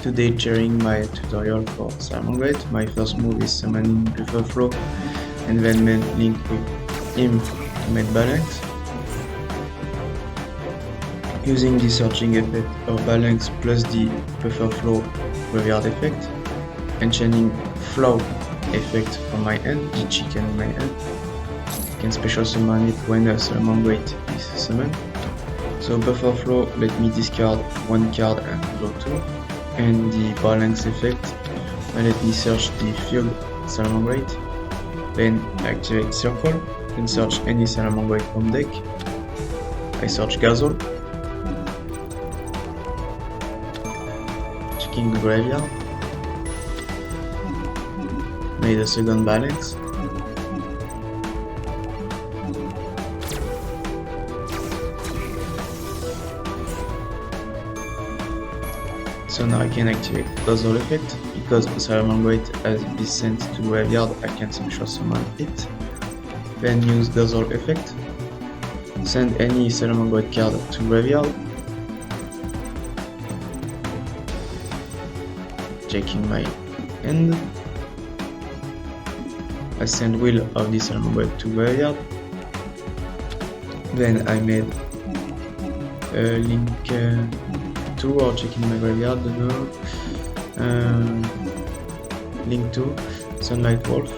Today sharing my tutorial for Saalamangreat. My first move is summoning Bufferflow and then link with him to make balance. Using the searching effect of balance plus the Bufferflow graveyard effect, and chaining flow effect from my end, the chicken in my end. I can special summon it when a Salamangreat is summoned. So Bufferflow let me discard one card and draw two. And the balance effect let me search the field Salamangreat, then activate circle and search any Salamangreat from deck. I search Gazole, checking the graveyard, made a second balance, so now I can activate Gazole effect. Because Salamangreat has been sent to graveyard, I can special summon it. Then use Gazole effect. Send any Salamangreat card to graveyard. Checking my end. I send Will of the Salamangreat to graveyard. Then I made a link 2 or checking my graveyard, don't know. Link 2, Sunlight Wolf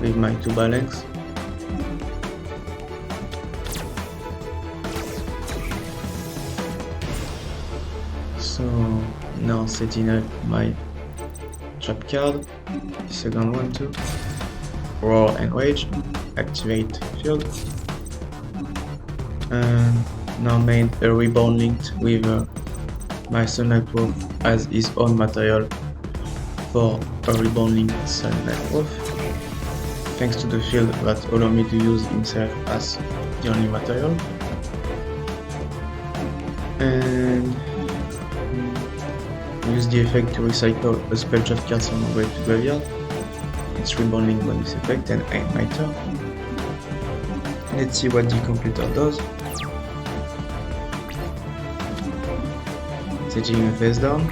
with my 2 balance. So now setting up my trap card, the second one too. Roar and Rage, activate field. Now made a reborn linked with my Sunlight Wolf as his own material for a reborn linked Sunlight Wolf, thanks to the field that allow me to use himself as the only material. And use the effect to recycle a spell trap card Salamangreat to graveyard. It's reborn link bonus effect and end my turn. Let's see what the computer does. Setting a face down.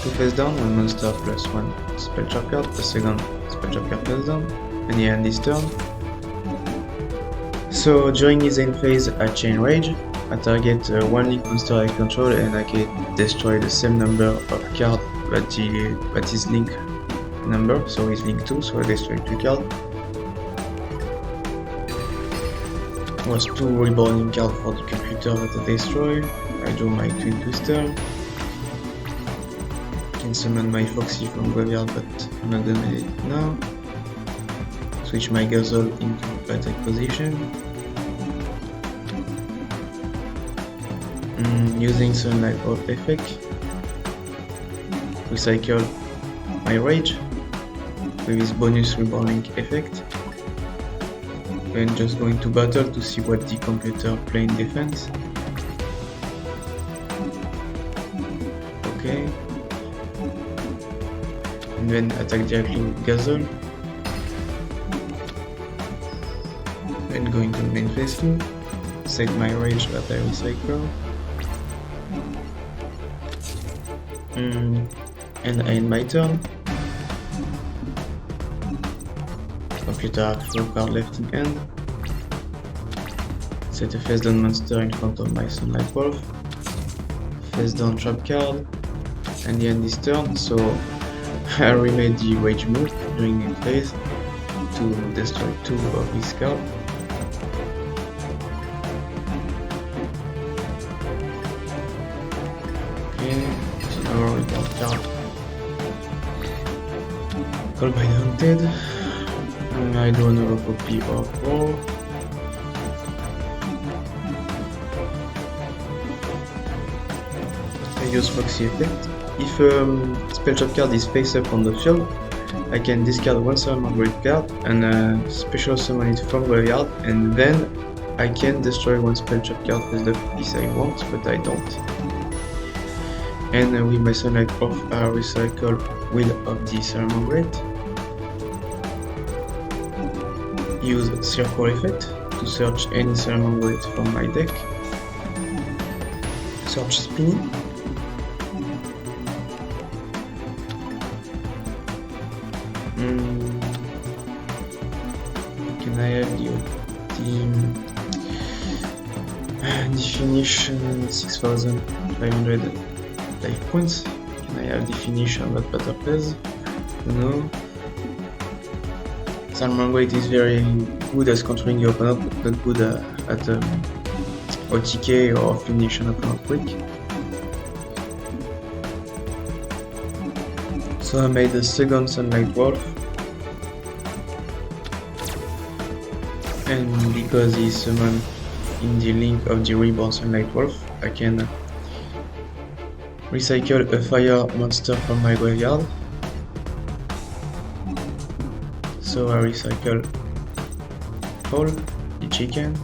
2 face down, 1 monster plus 1 spell trap card, the second spell trap card face down, and he end this turn. So during his end phase I chain Rage, I target 1 link monster I control and I can destroy the same number of cards that is link number, so it's link 2, so I destroy 2 cards. Was 2 reborn cards for the computer that I destroy. I draw my Twin Twister. Can summon my Foxy from graveyard, but I'm not gonna do it now. Switch my Gazole into attack position. Using Sunlight Wolf effect, recycle my Rage with his bonus reborn link effect. And just going to battle to see what the computer play in defense. Okay. And then attack directly with Gazole. Then going to main phase 2. Set my Rage that I recycle. And I end my turn. Computer has 4 cards left in hand. Set a face down monster in front of my Sunlight Wolf. Face down trap card. And the end this turn, so I remade the Rage move during the phase to destroy 2 of his cards. Okay, so now we got card. Called by the Hunted. I do another copy of Roar. I use Foxy effect. If a spell trap card is face up on the field, I can discard 1 Salamangreat card and special summon it from graveyard, and then I can destroy 1 spell trap card face up if I want, but I don't. And with my Sunlight off, I recycle Will of the Salamangreat. Use circle effect to search any Salamangreat from my deck. Search spin. Can I have the definition 6500 life points? Can I have definition that better plays? No. Salamangreat is very good at controlling your opponent, but not good at OTK or finish an opponent quick. So I made the second Sunlight Wolf, and because he's summoned in the link of the Reborn Sunlight Wolf, I can recycle a fire monster from my graveyard. So I recycle Fall, the chicken,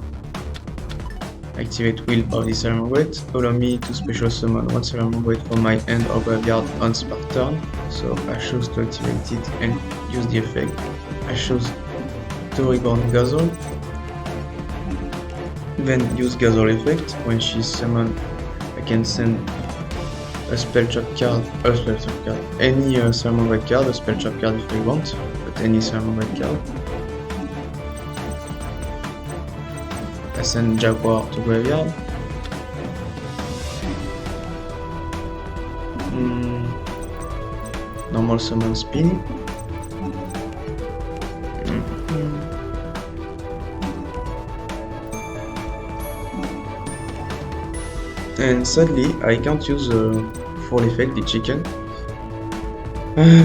activate Will of the Salamangreat, allow me to special summon one Salamangreat from my hand or graveyard on start turn. So I choose to activate it and use the effect. I choose to Reborn Gazelle, then use Gazelle effect. When she's summoned, I can send a spell trap card, any Salamangreat card, a spell trap card if I want, but any Salamangreat card. I send Jaguar to graveyard. Normal summon spin. And sadly, I can't use Fall effect, the chicken,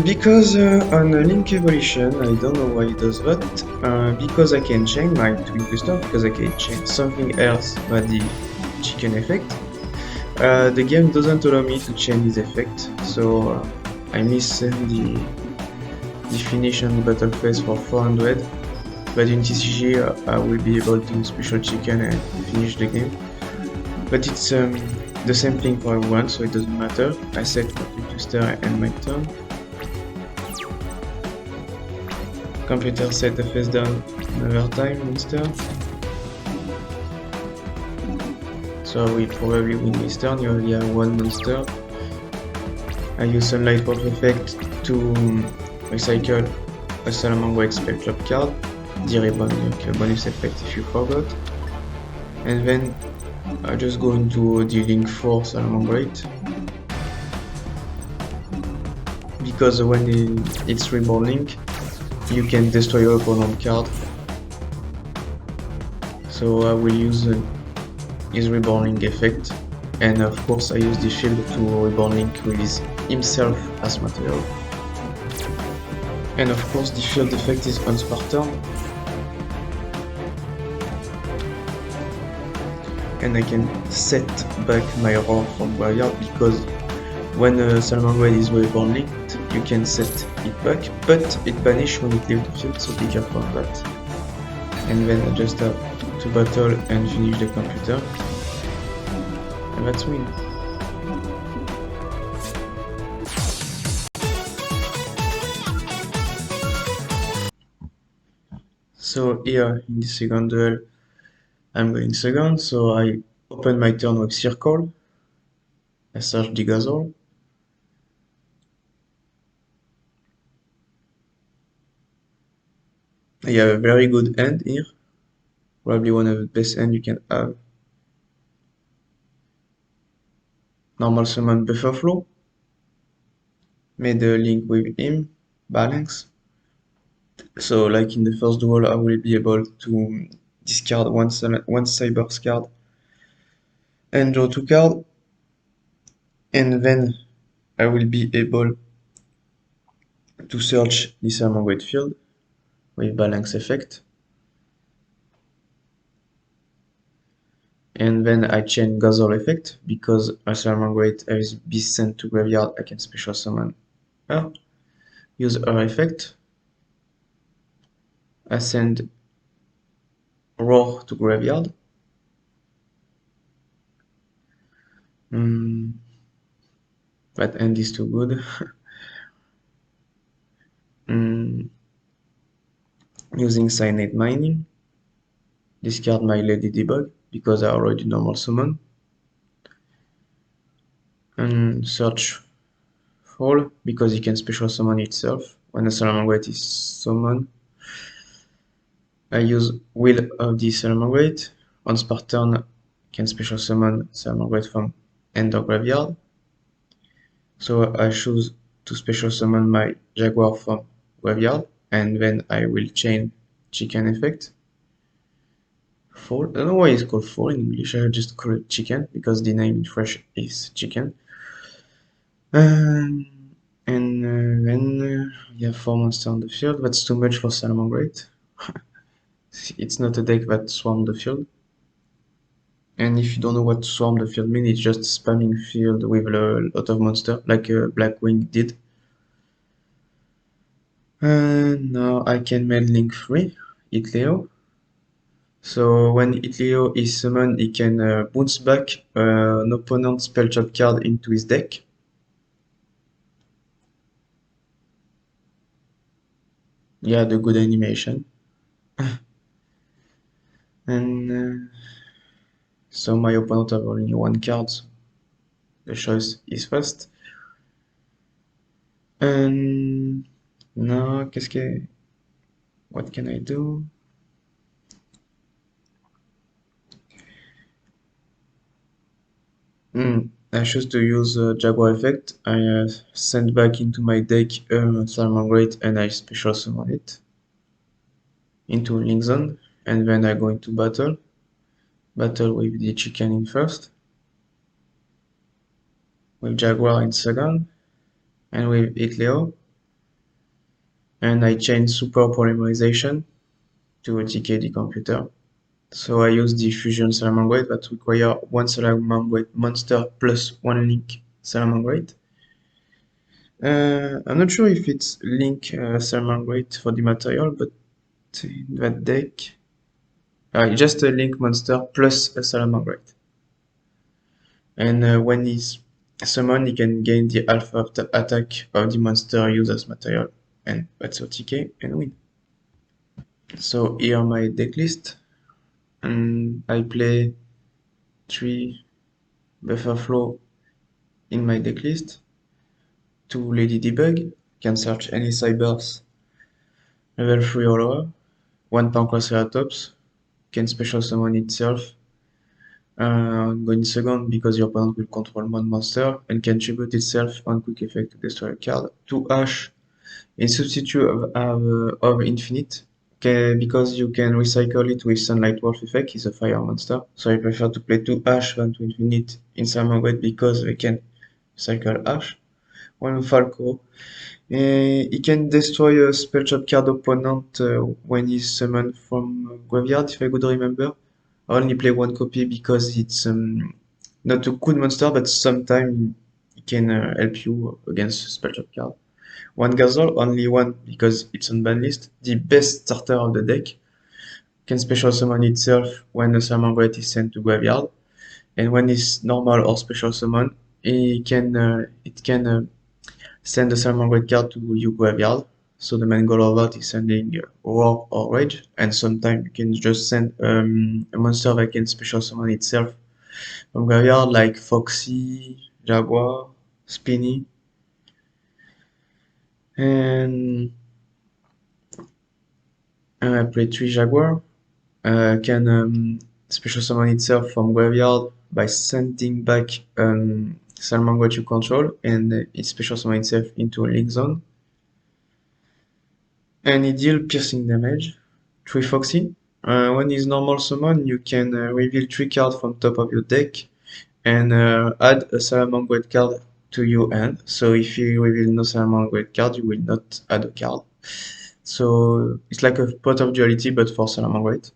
because on Link Evolution, I don't know why it does that, because I can change my Twin Booster, because I can change something else but the chicken effect. The game doesn't allow me to change this effect, so I miss the finish on the battle phase for 400, but in TCG I will be able to special chicken and finish the game. But it's the same thing for everyone, so it doesn't matter. I set for Twin Booster and my turn. Computer set the face down another time monster. So we probably win this turn. You only have one monster. I use Sunlight Wolf effect to recycle a Salamangreat spell trap card, the Reborn bonus effect if you forgot, and then I just go into the link for Salamangreat, because when it's Reborn link, you can destroy your opponent card. So I will use his Reborn link effect, and of course I use the shield to Reborn link release himself as material. And of course the shield effect is on start turn. And I can set back my roar from graveyard, because when Salamangreat is Reborn linked, you can set it back, but it vanishes when it leaves the field, so be careful of that. And then I just have to battle and finish the computer, and that's win. So here in the second duel, I'm going second, so I open my turn with Circle. I search the Gazelle. I have a very good hand here, probably one of the best hands you can have. Normal summon Bufferflow. Made a link with him, balance. So like in the first duel, I will be able to discard one Cyber's card and draw 2 cards, and then I will be able to search the Salamangreat field with balance effect, and then I change Gazelle effect, because a Salamangreat is be sent to graveyard, I can special summon her, use her effect, I send Roar to graveyard. That end is too good. Using Cyanide Mining, discard my Lady Debug, because I already normal summon, and search Fall, because you can special summon itself, when a Salamangreat is summoned, I use Will of the Salamangreat. On spot turn, can special summon Salamangreat from end of graveyard. So I choose to special summon my Jaguar from graveyard, and then I will chain chicken effect. Fall. I don't know why it's called fall in English. I just call it chicken because the name in French is chicken. Um, and then we have 4 monsters on the field. That's too much for Salamangreat. It's not a deck that swarm the field. And if you don't know what swarm the field means, it's just spamming field with a lot of monsters, like Blackwing did. Now I can make link 3, Itleo. So when Itleo is summoned, he can bounce back an opponent's spell trap card into his deck. Yeah, the good animation. And so my opponent have only 1 card, so the choice is fast. And now, what can I do? I choose to use Jaguar effect. I send back into my deck Salamangreat and I special summon it into Link Zone, and then I go into battle. Battle with the chicken in first, with Jaguar in second, and with Itleo. And I change Super Polymerization to TK the computer. So I use the Fusion Salamangreat that require 1 Salamangreat monster plus 1 Link Salamangreat. I'm not sure if it's Link Salamangreat for the material, but in that deck, just a Link monster plus a Salamangreat. And when he's summoned, he can gain the alpha attack of the monster used as material, and that's OTK and win. So here are my deck list, and I play 3 Buffer Flow in my deck list, 2 Lady Debug, can search any cybers level 3 or lower, 1 Pancraceratops, can special summon itself, go in second because your opponent will control 1 monster and can tribute itself on quick effect to destroy a card. 2 Ash in substitute of Infinite, because you can recycle it with Sunlight Wolf effect, is a fire monster. So I prefer to play 2 Ash than to Infinite in Salamangreat because they can recycle Ash. 1 Falco. He can destroy a spell trap card opponent when he's summoned from graveyard, if I could remember. I only play 1 copy because it's not a good monster, but sometimes it can help you against spell trap card. 1 Gazelle, only 1 because it's on ban list. The best starter of the deck. Can special summon itself when a Salamangreat is sent to graveyard. And when it's normal or special summon, it can send a Salamangreat card to your graveyard. So the main goal of that is sending Roar or Rage, and sometimes you can just send a monster that can special summon itself from graveyard, like Foxy, Jaguar, Spinny. And I play 3 Jaguar. Can special summon itself from graveyard by sending back Salamangreat you control, and it special summon itself into a link zone. And it deals piercing damage. 3 Foxy. When it's normal summon, you can reveal 3 cards from top of your deck and add a Salamangreat card to your hand. So if you reveal no Salamangreat card, you will not add a card. So it's like a pot of duality, but for Salamangreat.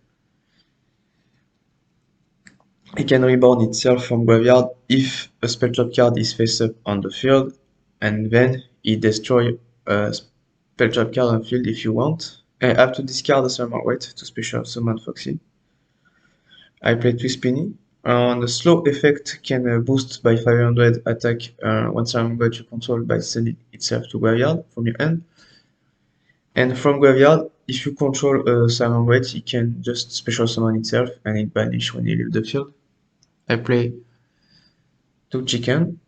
It can reborn itself from graveyard if a spell trap card is face up on the field, and then it destroy a spell trap card on field if you want. I have to discard a Salamangreat to special summon Foxy. I play 2 Spinny. The slow effect can boost by 500 attack when Salamangreat you control by sending itself to graveyard from your hand. And from graveyard, if you control a Salamangreat, it can just special summon itself and it vanish when you leave the field. I play 2 chicken.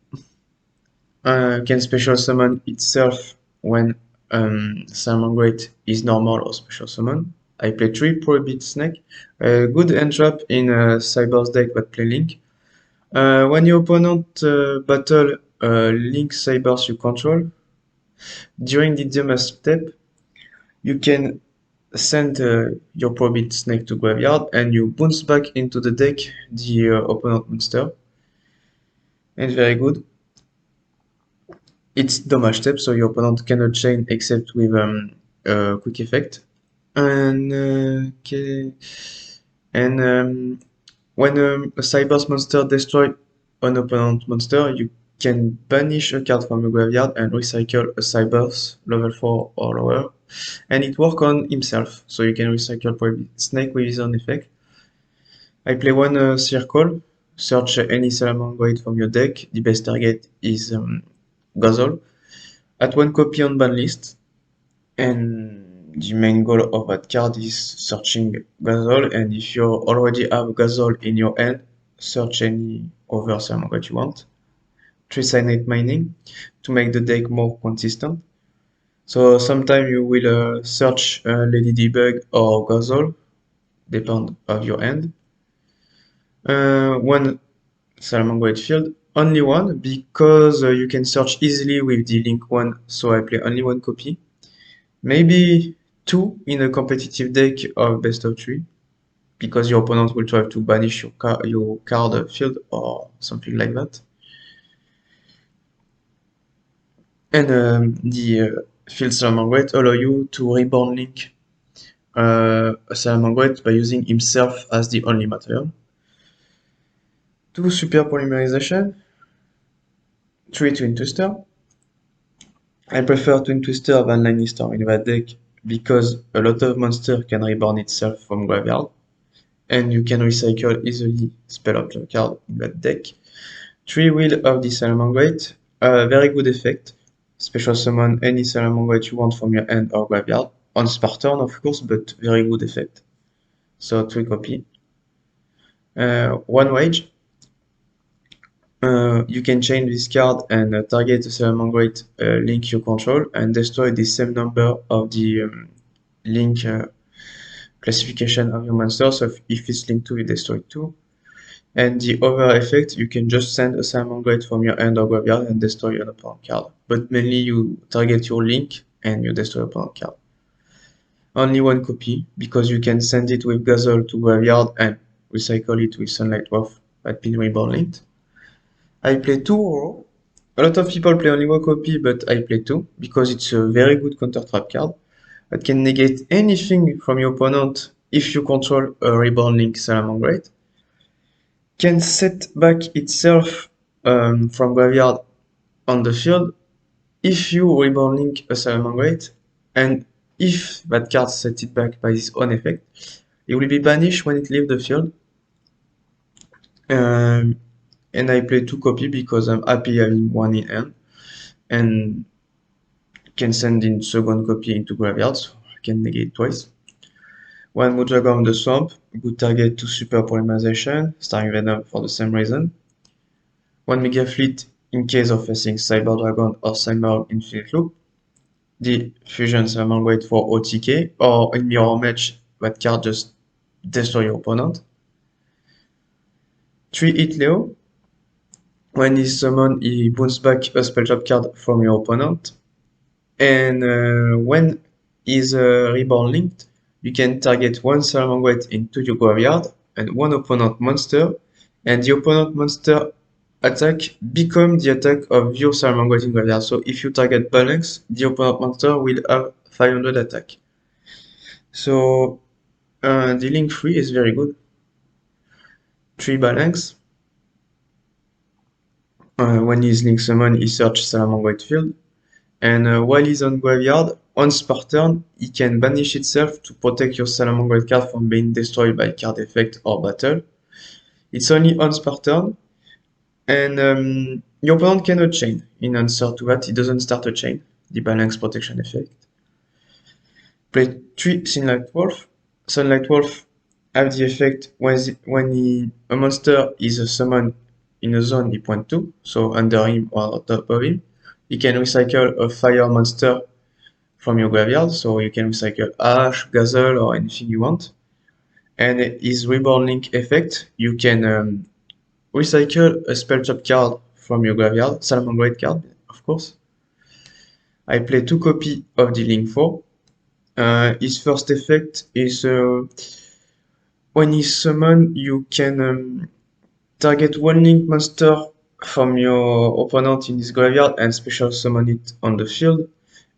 Can special summon itself when Salamangreat is normal or special summon. I play 3 Prohibit Snake. Good end trap in Cyber's deck but play Link. When your opponent battle Link Cybers you control, during the demo step, you can send your Prohibit Snake to graveyard and you bounce back into the deck the opponent monster. And very good. It's damage step, so your opponent cannot chain except with a quick effect. And okay. And when a Cyber's monster destroys an opponent monster, you can banish a card from your graveyard and recycle a Cyber's level 4 or lower. And it works on himself, so you can recycle probably Snake with his own effect. I play one circle, search any Salamangreat from your deck. The best target is Guzzle. At one copy on ban list, and the main goal of that card is searching Guzzle, and if you already have Guzzle in your hand, search any other Salamangreat you want. 3 Cyanide Mining to make the deck more consistent. So sometimes you will search Lady Debug or Guzzle, depend of your hand. One Salamangreat field, only one, because you can search easily with the link one, so I play only one copy. Maybe 2 in a competitive deck of best of 3, because your opponent will try to banish your card field or something like that. And the field Salamangreat allow you to reborn link a Salamangreat by using himself as the only material. 2 super polymerization, 3 twin twister. I prefer twin twister than lightning storm in that deck because a lot of monster can reborn itself from graveyard, and you can recycle easily spell object card in that deck. 3 wheel of the Salamangreat, very good effect. Special summon any Salamangreat you want from your hand or graveyard. On Spartan, of course, but very good effect. So 3 copy. 1 wage. You can chain this card and target the Salamangreat link you control and destroy the same number of the link classification of your monster. So if it's linked to, you destroy 2. And the other effect, you can just send a Salamangreat from your hand or graveyard and destroy an opponent card. But mainly you target your link and you destroy opponent card. Only 1 copy, because you can send it with Guzzle to graveyard and recycle it with Sunlight Wolf at Pin Reborn linked. I play 2 Oro. A lot of people play only 1 copy, but I play 2 because it's a very good counter trap card that can negate anything from your opponent if you control a Reborn Link Salamangreat. Can set back itself from graveyard on the field if you Reborn Link a Salamangreat, and if that card sets it back by its own effect, it will be banished when it leaves the field. And I play 2 copy because I'm happy having 1 in hand and can send in second copy into graveyard, so I can negate twice. 1 Mudragon on the Swamp, good target to super polymerization, starting Venom for the same reason. 1 Mega Fleet in case of facing Cyber Dragon or Cyber Infinite Loop. The Fusion Salamangreat for OTK, or in Mirror Match, that card just destroy your opponent. 3 Hit Leo. When he summons, he bounces back a spell trap card from your opponent. And when he's reborn linked, you can target 1 Salamangreat into your graveyard and 1 opponent monster, and the opponent monster attack become the attack of your Salamangreat in graveyard. So if you target balance, the opponent monster will have 500 attack. So the link 3 is very good. 3 balance. When he's link summon, he search Salamangreat field. And while he's on graveyard, on Spartan, he can banish itself to protect your Salamangreat card from being destroyed by card effect or battle. It's only on Spartan, and your opponent cannot chain. In answer to that, he doesn't start a chain, the balance protection effect. Play 3 Sunlight Wolf. Sunlight Wolf have the effect when a monster is summoned in a zone he point to, so under him or on top of him. He can recycle a fire monster from your graveyard, so you can recycle Ash, Gazelle, or anything you want. And his Reborn Link effect, you can recycle a spell trap card from your graveyard, Salamangreat card, of course. I play 2 copies of the Link 4. His first effect is when he summon, you can target one Link monster from your opponent in his graveyard and special summon it on the field.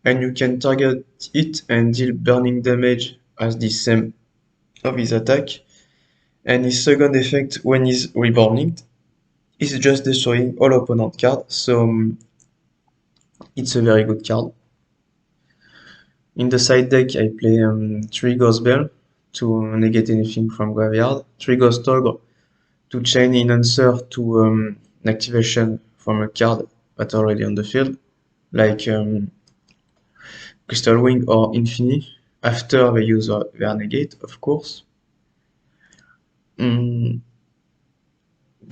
And you can target it and deal burning damage as the same of his attack. And his second effect, when he's Reborn Linked, is just destroying all opponent cards, so it's a very good card. In the side deck, I play 3 Ghost Bell to negate anything from graveyard, 3 Ghost Ogre to chain in answer to an activation from a card that's already on the field, like Crystal Wing or Infinity, after they use their negate, of course. 3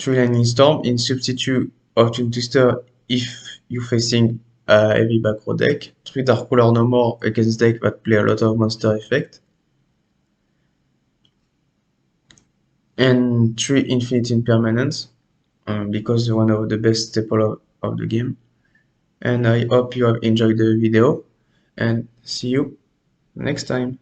Lightning Storm in substitute of Twin Twister if you're facing a heavy back row deck, 3 Dark Cooler No More against deck that play a lot of monster effect, and 3 Infinite Impermanence, because they're one of the best staples of the game. And I hope you have enjoyed the video, and see you next time.